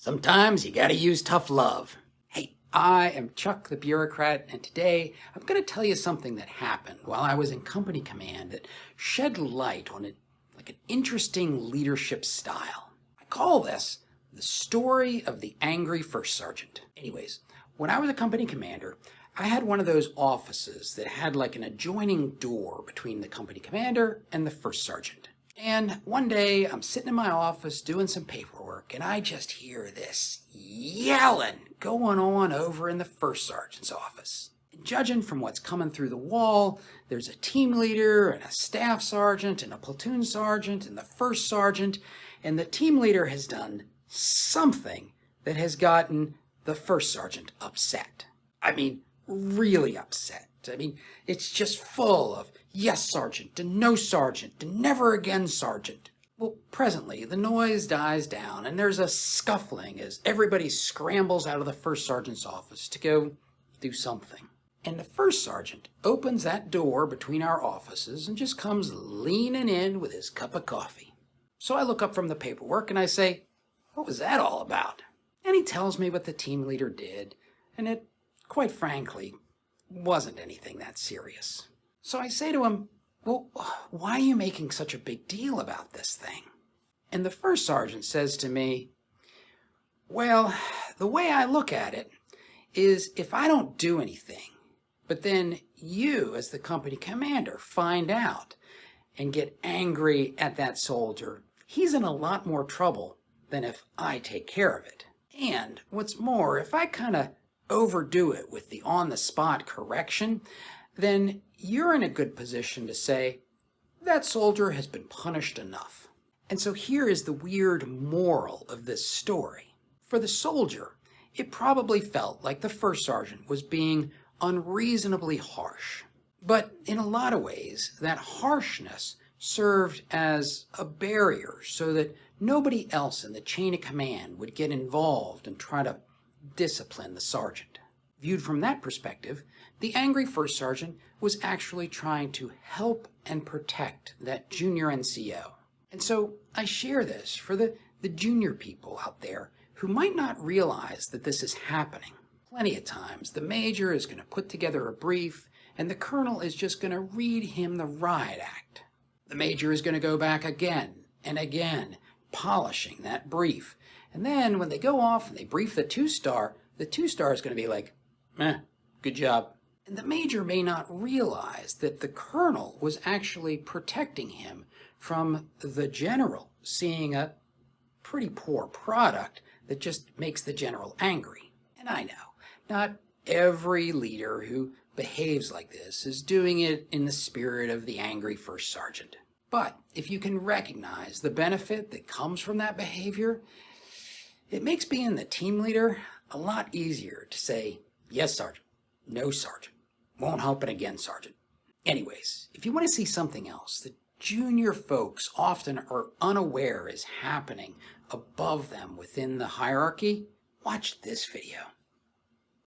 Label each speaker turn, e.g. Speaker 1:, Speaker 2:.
Speaker 1: Sometimes you gotta use tough love. Hey, I am Chuck the bureaucrat, and today I'm gonna tell you something that happened while I was in company command that shed light on an interesting leadership style. I call this the story of the angry first sergeant. Anyways, when I was a company commander, I had one of those offices that had like an adjoining door between the company commander and the first sergeant. And one day I'm sitting in my office doing some paperwork, and I just hear this yelling going on over in the first sergeant's office. And judging from what's coming through the wall, there's a team leader and a staff sergeant and a platoon sergeant and the first sergeant, and the team leader has done something that has gotten the first sergeant upset. I mean, really upset. I mean, it's just full of yes, sergeant, and no, sergeant, and never again, sergeant. Well, presently, the noise dies down, and there's a scuffling as everybody scrambles out of the first sergeant's office to go do something. And the first sergeant opens that door between our offices and just comes leaning in with his cup of coffee. So I look up from the paperwork and I say, "What was that all about?" And he tells me what the team leader did, and it, quite frankly, wasn't anything that serious. So I say to him, "Well, why are you making such a big deal about this thing?" And the first sergeant says to me, "Well, the way I look at it is if I don't do anything, but then you as the company commander find out and get angry at that soldier, he's in a lot more trouble than if I take care of it. And what's more, if I kind of overdo it with the on-the-spot correction, then you're in a good position to say, that soldier has been punished enough." And so here is the weird moral of this story. For the soldier, it probably felt like the first sergeant was being unreasonably harsh. But in a lot of ways, that harshness served as a barrier so that nobody else in the chain of command would get involved and try to discipline the sergeant. Viewed from that perspective, the angry first sergeant was actually trying to help and protect that junior NCO. And so I share this for the junior people out there who might not realize that this is happening. Plenty of times, the major is going to put together a brief, and the colonel is just going to read him the riot act. The major is going to go back again and again, polishing that brief. And then when they go off and they brief the two-star is going to be like, good job. And the major may not realize that the colonel was actually protecting him from the general seeing a pretty poor product that just makes the general angry. And I know, not every leader who behaves like this is doing it in the spirit of the angry first sergeant. But if you can recognize the benefit that comes from that behavior, it makes being the team leader a lot easier to say, yes, sergeant, no, sergeant, won't happen again, sergeant. Anyways, if you want to see something else that junior folks often are unaware is happening above them within the hierarchy, watch this video.